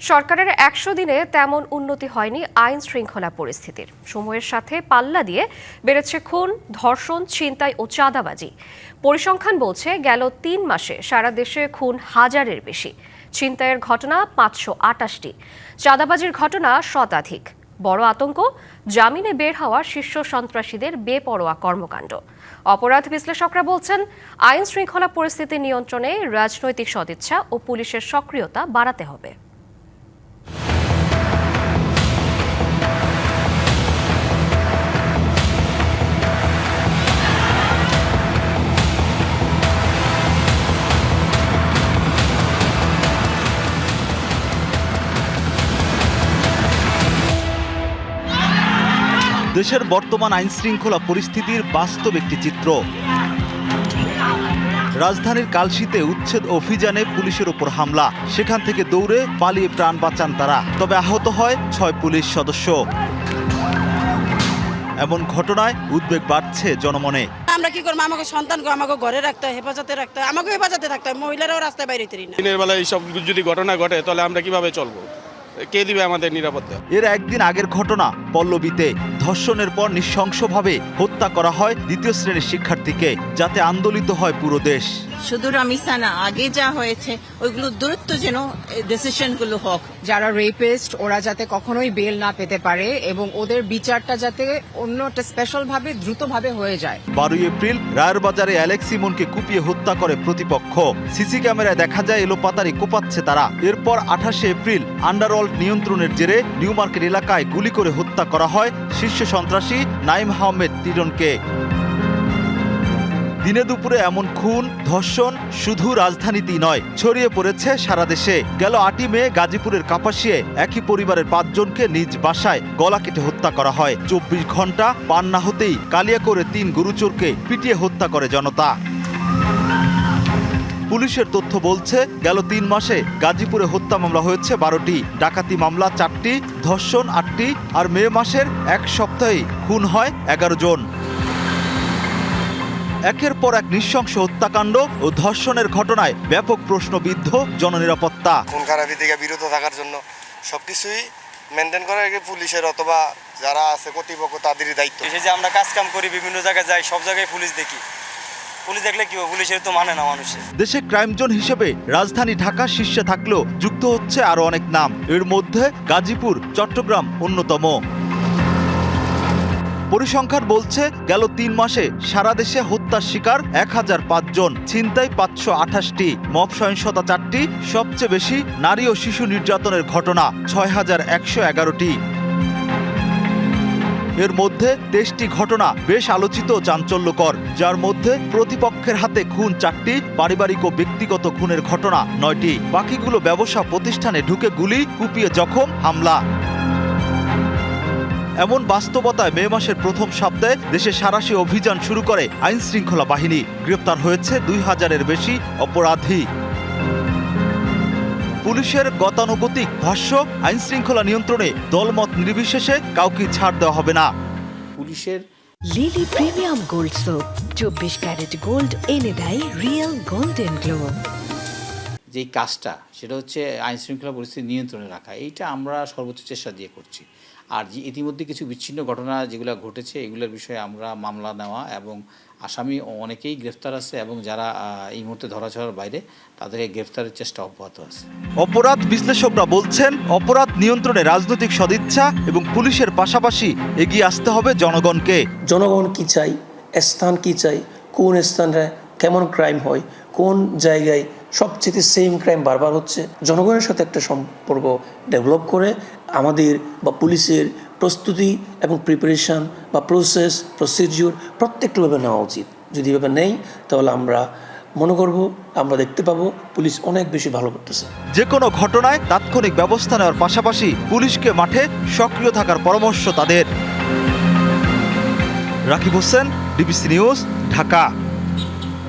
সরকারের ১০০ দিনে তেমন উন্নতি হয়নি আইন শৃঙ্খলা পরিস্থিতির। সময়ের সাথে পাল্লা দিয়ে বেড়েছে খুন, ধর্ষণ, ছিনতাই ও চাঁদাবাজি। পরিসংখ্যান বলছে গেল ৩ মাসে সারা দেশে খুন ১,০০০-এর বেশি, ছিনতাইয়ের ঘটনা ৫২৮টি, চাঁদাবাজির ঘটনা শতাধিক। বড় আতঙ্ক জামিনে বের হওয়া শীর্ষ সন্ত্রাসীদের বেপরোয়া কর্মকাণ্ড। অপরাধ বিশ্লেষকরা বলছেন আইন শৃঙ্খলা পরিস্থিতি নিয়ন্ত্রণে রাজনৈতিক সদিচ্ছা ও পুলিশের সক্রিয়তা বাড়াতে হবে। দেশের বর্তমান আইন শৃঙ্খলা পরিস্থিতির বাস্তব একটি চিত্র। রাজধানীর কালশীতে উচ্ছেদ অভিযানে পুলিশের ওপর হামলা, সেখান থেকে দৌড়ে পালিয়ে প্রাণ বাঁচান তারা, তবে আহত হয় ৬ পুলিশ সদস্য। এমন ঘটনায় উদ্বেগ বাড়ছে জনমনে। আমরা কি করবো? আমাকে সন্তানকে আমাকে ঘরে রাখতে হয়, হেফাজতে রাখতে হয়, আমাকে হেফাজতে থাকতে হয়। মহিলারাও রাস্তায় বাইরে না। দিনের বেলা এইসব যদি ঘটনা ঘটে তাহলে আমরা কিভাবে চলবো? কে দিবে আমাদের নিরাপত্তা? এর একদিন আগের ঘটনা পল্লবীতে। ধর্ষণের পর নৃশংসভাবে হত্যা করা হয় দ্বিতীয় শ্রেণীর শিক্ষার্থীকে, যাতে আন্দোলিত হয় পুরো দেশ। শুধু রামিসা না, আগে যা হয়েছে ওইগুলো দ্রুত যেন ডিসিশনগুলো হোক। যারা রেপিস্ট ওরা যাতে কখনোই বেল না পেতে পারে এবং ওদের বিচারটা যাতে অন্য একটা স্পেশাল ভাবে দ্রুতভাবে হয়ে যায়। 12 এপ্রিল রায়ের বাজারে অ্যালেক্স ইমনকে কুপিয়ে হত্যা করে প্রতিপক্ষ। সিসি ক্যামেরায় দেখা যায় এলোপাতাড়ি কোপাচ্ছে তারা। এরপর 28 এপ্রিল আন্ডারওয়ার্ল্ড নিয়ন্ত্রণের জেরে নিউ মার্কেট এলাকায় গুলি করে হত্যা করা হয় শীর্ষ সন্ত্রাসী নাইম আহমেদ টিটনকে। দিনে দুপুরে এমন খুন, ধর্ষণ শুধু রাজধানীতেই নয়, ছড়িয়ে পড়েছে সারা দেশে। গেল 8 মে গাজীপুরের কাপাসিয়ায় একই পরিবারের 5 জনকে নিজ বাসায় গলা কেটে হত্যা করা হয়। 24 ঘন্টা পার না হতেই কালিয়াকৈরে 3 গুরুচোরকে পিটিয়ে হত্যা করে জনতা। পুলিশের তথ্য বলছে গেল 3 মাসে গাজীপুরে হত্যা মামলা হয়েছে 12টি, ডাকাতি মামলা 4টি, ধর্ষণ 8টি, আর মে মাসের এক সপ্তাহেই খুন হয় 11 জন। একের পর এক নৃশংস হত্যাকাণ্ড ও ধর্ষণের ঘটনায় ব্যাপক প্রশ্নবিদ্ধ জননিরাপত্তা। খুন খারাপি থেকে বিরত থাকার জন্য সবকিছুই মেনটেন করা পুলিশের অথবা যারা আছে কর্তৃপক্ষ তাদেরই দায়িত্ব। এই যে আমরা কাজ কাম করি, বিভিন্ন জায়গায় যাই, সব জায়গায় পুলিশ দেখি। পুলিশ দেখলে কি হবে? পুলিশের তো মানে না মানুষের। দেশে ক্রাইম জোন হিসেবে রাজধানী ঢাকা শীর্ষে থাকলেও যুক্ত হচ্ছে আরো অনেক নাম। এর মধ্যে গাজীপুর, চট্টগ্রাম অন্যতম। পরিসংখ্যান বলছে গেল 3 মাসে সারা দেশে হত্যার শিকার 1005 জন, ছিনতাই 528টি, মব সহিংসতা 4টি, সবচেয়ে বেশি নারী ও শিশু নির্যাতনের ঘটনা 6111টি। এর মধ্যে 23টি ঘটনা বেশ আলোচিত ও চাঞ্চল্যকর, যার মধ্যে প্রতিপক্ষের হাতে খুন 4টি, পারিবারিক ও ব্যক্তিগত খুনের ঘটনা 9টি। বাকিগুলো ব্যবসা প্রতিষ্ঠানে ঢুকে গুলি, কুপিয়ে জখম, হামলা। এমন বাস্তবতায় মে মাসের প্রথম সপ্তাহে দেশে সাঁড়াশি অভিযান শুরু করে আইন শৃঙ্খলা বাহিনী। গ্রেপ্তার হয়েছে 2000-এর বেশি অপরাধী। পুলিশের গতানুগতিক ভাষ্য, আইন শৃঙ্খলা নিয়ন্ত্রণে দলমত নির্বিশেষে কাউকে ছাড় দেওয়া হবে না। পুলিশের Lily premium gold soap 24 carat gold এনে দেয় রিয়েল গোল্ডেন গ্লো। যেই কাজটা সেটা হচ্ছে আইন শৃঙ্খলা পরিস্থিতি নিয়ন্ত্রণে রাখা, এইটা আমরা সর্বোচ্চ চেষ্টা দিয়ে করছি। আর যে ইতিমধ্যে কিছু বিচ্ছিন্ন ঘটনা যেগুলো ঘটেছে এগুলোর বিষয়ে আমরা মামলা নেওয়া এবং আসামি অনেকেই গ্রেফতার আছে এবং যারা এই মুহূর্তে ধরাছোঁয়ার বাইরে তাদেরকে গ্রেফতারের চেষ্টা অব্যাহত আছে। অপরাধ বিশ্লেষকরা বলছেন অপরাধ নিয়ন্ত্রণে রাজনৈতিক সদিচ্ছা এবং পুলিশের পাশাপাশি এগিয়ে আসতে হবে জনগণকে। জনগণ কি চাই, স্থান কি চাই, কোন স্থানে কেমন ক্রাইম হয়, কোন জায়গায় সবচেয়ে সেম ক্রাইম বারবার হচ্ছে, জনগণের সাথে একটা সম্পর্ক ডেভেলপ করে আমাদের বা পুলিশের প্রস্তুতি এবং প্রিপারেশন বা প্রসিডিউর প্রত্যেকভাবে নেওয়া উচিত। যদি এভাবে নেই তাহলে আমরা মনে করব, আমরা দেখতে পাবো পুলিশ অনেক বেশি ভালো করতেছে। যে কোনো ঘটনায় তাৎক্ষণিক ব্যবস্থা নেওয়ার পাশাপাশি পুলিশকে মাঠে সক্রিয় থাকার পরামর্শ তাদের। Rakib Hossain, DBC news, Dhaka.